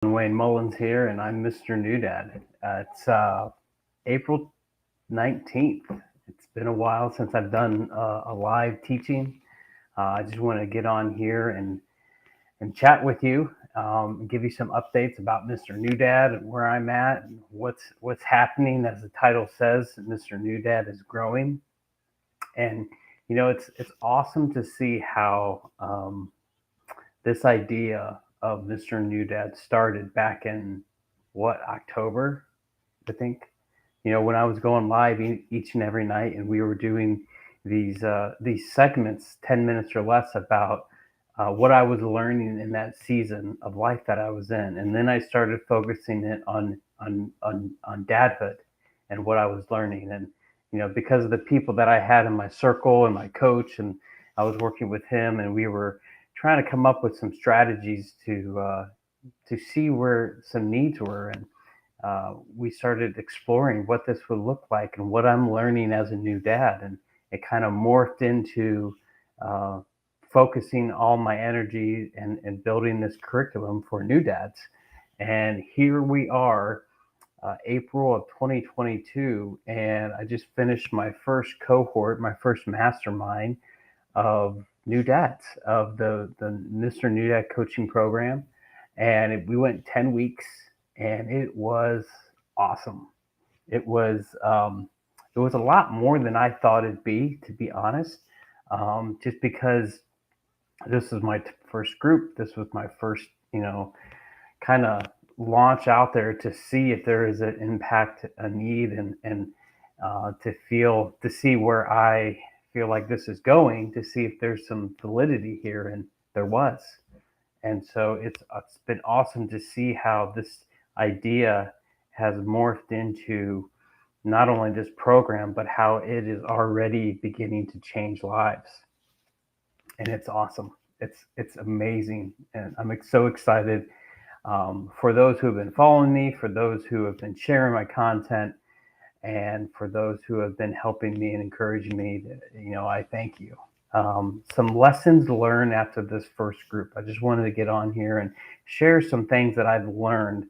Wayne Mullins here, and I'm Mr. New Dad. It's April 19th. It's been a while since I've done a live teaching. I just want to get on here and chat with you, give you some updates about Mr. New Dad and where I'm at and what's happening. As the title says, Mr. New Dad is growing, and it's awesome to see how this idea of Mr. New Dad started back in October, I think. When I was going live each and every night, and we were doing these segments, 10 minutes or less, about what I was learning in that season of life that I was in, and then I started focusing it on dadhood and what I was learning, and because of the people that I had in my circle and my coach, and I was working with him, and we were trying to come up with some strategies to see where some needs were, and we started exploring what this would look like and what I'm learning as a new dad. And it kind of morphed into uh, focusing all my energy and building this curriculum for new dads. And here we are, April of 2022, and I just finished my first cohort, my first mastermind of new dads of the Mr. New Dad coaching program, and we went 10 weeks, and it was awesome. It was it was a lot more than I thought it'd be, to be honest. Just because this was my first group, this was my first, kind of launch out there to see if there is an impact, a need, and to see where I feel like this is going, to see if there's some validity here, and there was. And so it's been awesome to see how this idea has morphed into not only this program, but how it is already beginning to change lives. And it's awesome. It's amazing, and I'm so excited, for those who have been following me, for those who have been sharing my content, and for those who have been helping me and encouraging me. I thank you. Some lessons learned after this first group. I just wanted to get on here and share some things that I've learned,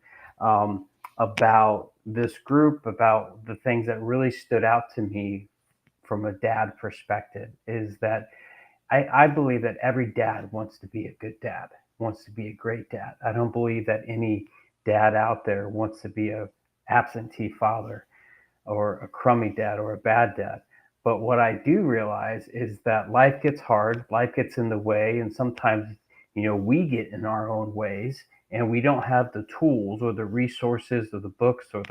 about this group, about the things that really stood out to me from a dad perspective. Is that I believe that every dad wants to be a good dad, wants to be a great dad. I don't believe that any dad out there wants to be a absentee father, or a crummy dad, or a bad dad. But what I do realize is that life gets hard, life gets in the way, and sometimes, we get in our own ways, and we don't have the tools or the resources or the books or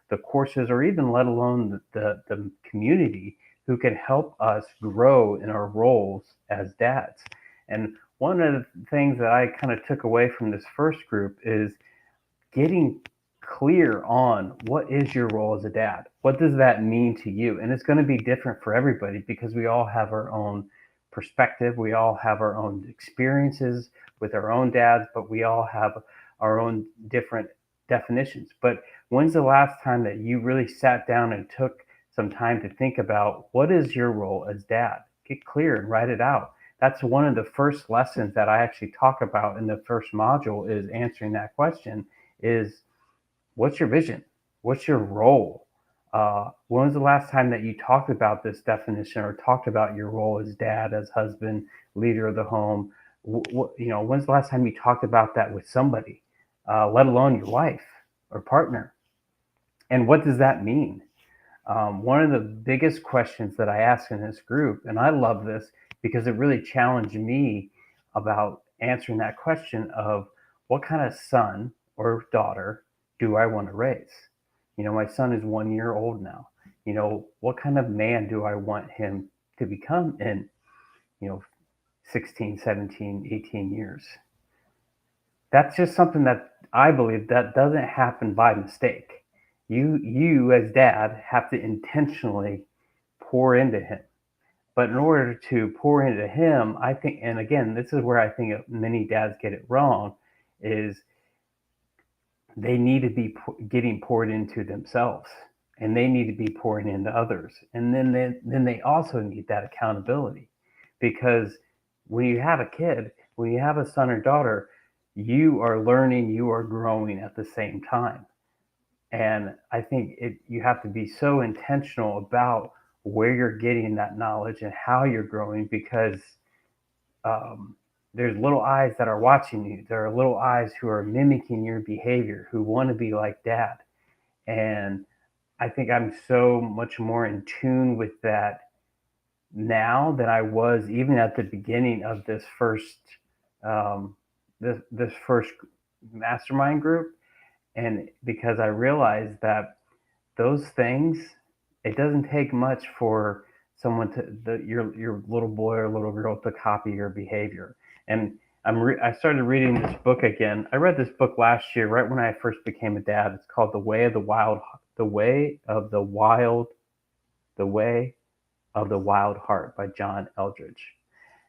the courses, or even let alone the community who can help us grow in our roles as dads. And one of the things that I kind of took away from this first group is getting clear on what is your role as a dad. What does that mean to you? And it's going to be different for everybody, because we all have our own perspective. We all have our own experiences with our own dads, but we all have our own different definitions. But when's the last time that you really sat down and took some time to think about what is your role as dad? Get clear and write it out. That's one of the first lessons that I actually talk about in the first module, is answering that question. Is, what's your vision? What's your role? When was the last time that you talked about this definition, or talked about your role as dad, as husband, leader of the home? When's the last time you talked about that with somebody, let alone your wife or partner? And what does that mean? One of the biggest questions that I ask in this group, and I love this because it really challenged me about answering that question of, what kind of son or daughter do I want to raise? My son is 1 year old now. What kind of man do I want him to become in, you know, 16, 17, 18 years? That's just something that I believe that doesn't happen by mistake. You as dad have to intentionally pour into him. But in order to pour into him, I think, and again, this is where I think many dads get it wrong, is they need to be getting poured into themselves, and they need to be pouring into others, and then they also need that accountability, because when you have a kid, when you have a son or daughter, you are learning, you are growing at the same time. And I think you have to be so intentional about where you're getting that knowledge and how you're growing, because um, there's little eyes that are watching you. There are little eyes who are mimicking your behavior, who want to be like dad. And I think I'm so much more in tune with that now than I was even at the beginning of um, this first mastermind group. And because I realized that those things, it doesn't take much for someone to your little boy or little girl to copy your behavior. And I started reading this book again. I read this book last year, right when I first became a dad. It's called The Way of the Wild, The Way of the Wild Heart by John Eldridge.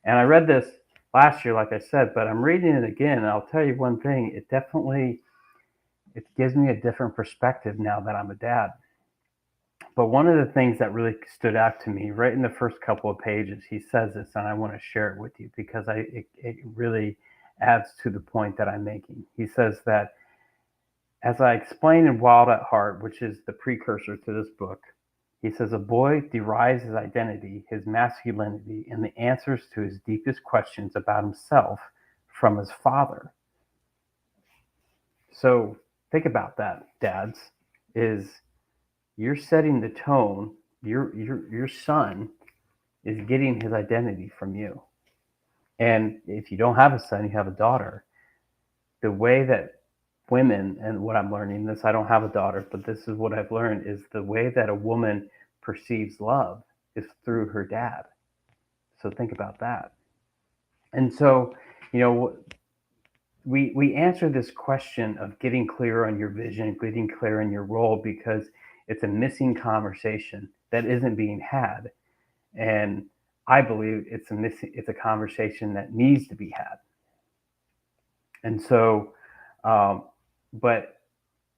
And I read this last year, like I said, but I'm reading it again. And I'll tell you one thing: it gives me a different perspective now that I'm a dad. But one of the things that really stood out to me right in the first couple of pages, he says this, and I want to share it with you because it really adds to the point that I'm making. He says that, as I explained in Wild at Heart, which is the precursor to this book, he says a boy derives his identity, his masculinity, and the answers to his deepest questions about himself from his father. So think about that, dads, is you're setting the tone. Your son is getting his identity from you. And if you don't have a son, you have a daughter. The way that women, and what I'm learning, this, I don't have a daughter, but this is what I've learned, is the way that a woman perceives love is through her dad. So think about that. And so, you know, we answer this question of getting clear on your vision, getting clear on your role, because it's a missing conversation that isn't being had. And I believe it's a conversation that needs to be had. And so, um, but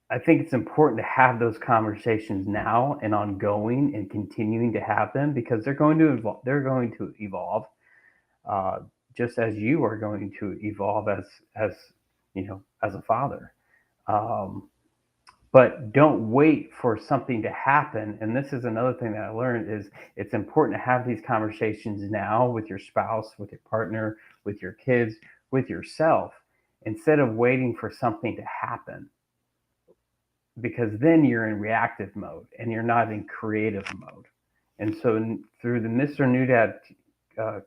I think it's important to have those conversations now and ongoing and continuing to have them, because they're going to evolve. They're going to evolve, uh, just as you are going to evolve as as a father. Um, but don't wait for something to happen. And this is another thing that I learned, is it's important to have these conversations now with your spouse, with your partner, with your kids, with yourself, instead of waiting for something to happen, because then you're in reactive mode and you're not in creative mode. And so through the Mr. New Dad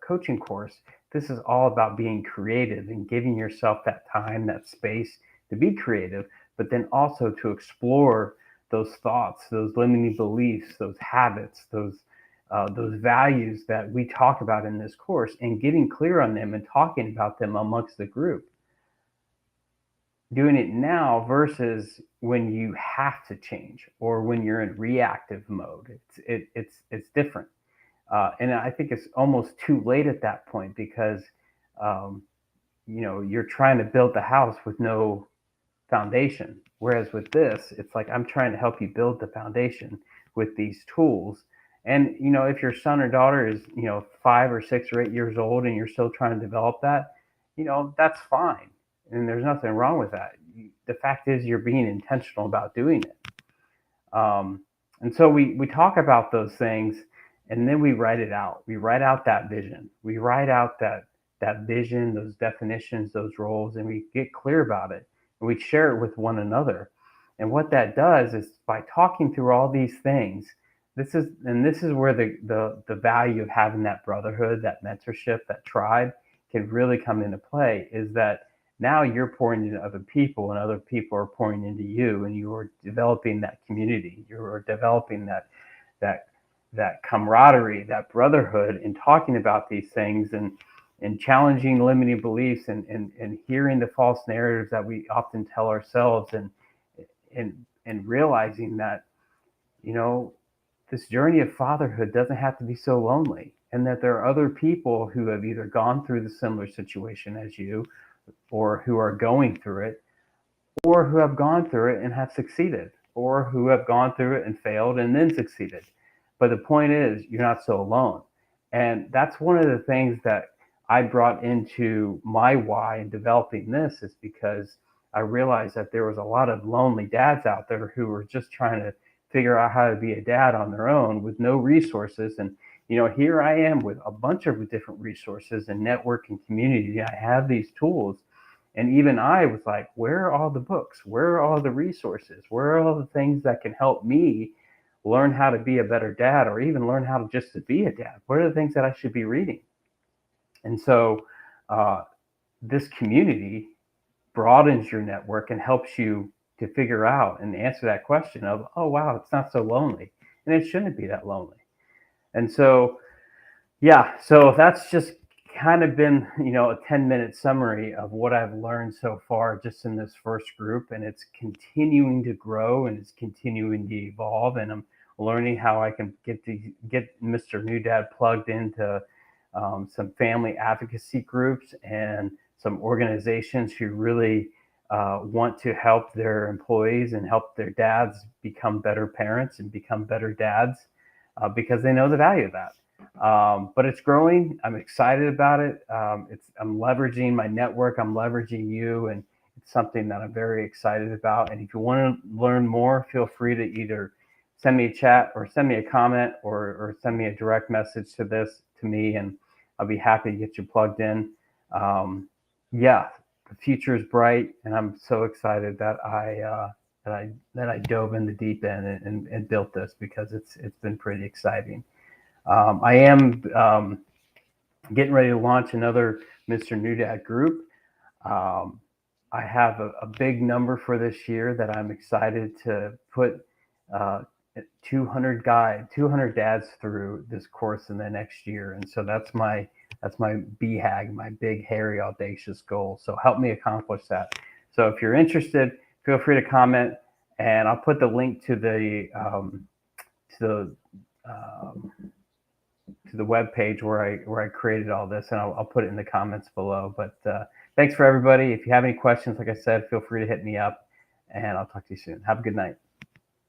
coaching course, this is all about being creative and giving yourself that time, that space to be creative, but then also to explore those thoughts, those limiting beliefs, those habits, those values that we talk about in this course, and getting clear on them and talking about them amongst the group. Doing it now versus when you have to change or when you're in reactive mode. It's different. And I think it's almost too late at that point, because um, you're trying to build the house with no foundation. Whereas with this, it's like I'm trying to help you build the foundation with these tools. And if your son or daughter is 5 or 6 or 8 years old and you're still trying to develop that, that's fine, and there's nothing wrong with that. The fact is, you're being intentional about doing it. And so we talk about those things, and then we write it out. We write out that vision. We write out that vision, those definitions, those roles, and we get clear about it. And we share it with one another. And what that does is, by talking through all these things, this is where the value of having that brotherhood, that mentorship, that tribe can really come into play, is that now you're pouring into other people and other people are pouring into you, and you are developing that community. You're developing that that camaraderie, that brotherhood, in talking about these things, and challenging limiting beliefs, and hearing the false narratives that we often tell ourselves, and realizing that you know this journey of fatherhood doesn't have to be so lonely, and that there are other people who have either gone through the similar situation as you, or who are going through it, or who have gone through it and have succeeded, or who have gone through it and failed and then succeeded. But the point is, you're not so alone. And that's one of the things that I brought into my why in developing this is because I realized that there was a lot of lonely dads out there who were just trying to figure out how to be a dad on their own with no resources. And here I am with a bunch of different resources and network and community. I have these tools. And even I was like, where are all the books? Where are all the resources? Where are all the things that can help me learn how to be a better dad, or even learn how to just to be a dad? What are the things that I should be reading? And so uh, this community broadens your network and helps you to figure out and answer that question of, oh, wow, it's not so lonely. And it shouldn't be that lonely. And so, yeah, so that's just kind of been, a 10-minute summary of what I've learned so far just in this first group. And it's continuing to grow and it's continuing to evolve. And I'm learning how I can get Mr. New Dad plugged into some family advocacy groups and some organizations who really want to help their employees and help their dads become better parents and become better dads because they know the value of that. But it's growing. I'm excited about it. I'm leveraging my network. I'm leveraging you, and it's something that I'm very excited about. And if you want to learn more, feel free to either send me a chat or send me a comment or send me a direct message to me, and I'll be happy to get you plugged in. Yeah, the future is bright, and I'm so excited that I dove in the deep end and built this because it's been pretty exciting. I am getting ready to launch another Mr. New Dad group. Um, I have a big number for this year that I'm excited to put uh, 200 dads through this course in the next year, and so that's my BHAG, my big hairy audacious goal. So help me accomplish that. So if you're interested, feel free to comment, and I'll put the link to the um, to the web page where I created all this, and I'll put it in the comments below. But thanks for everybody. If you have any questions, like I said, feel free to hit me up, and I'll talk to you soon. Have a good night.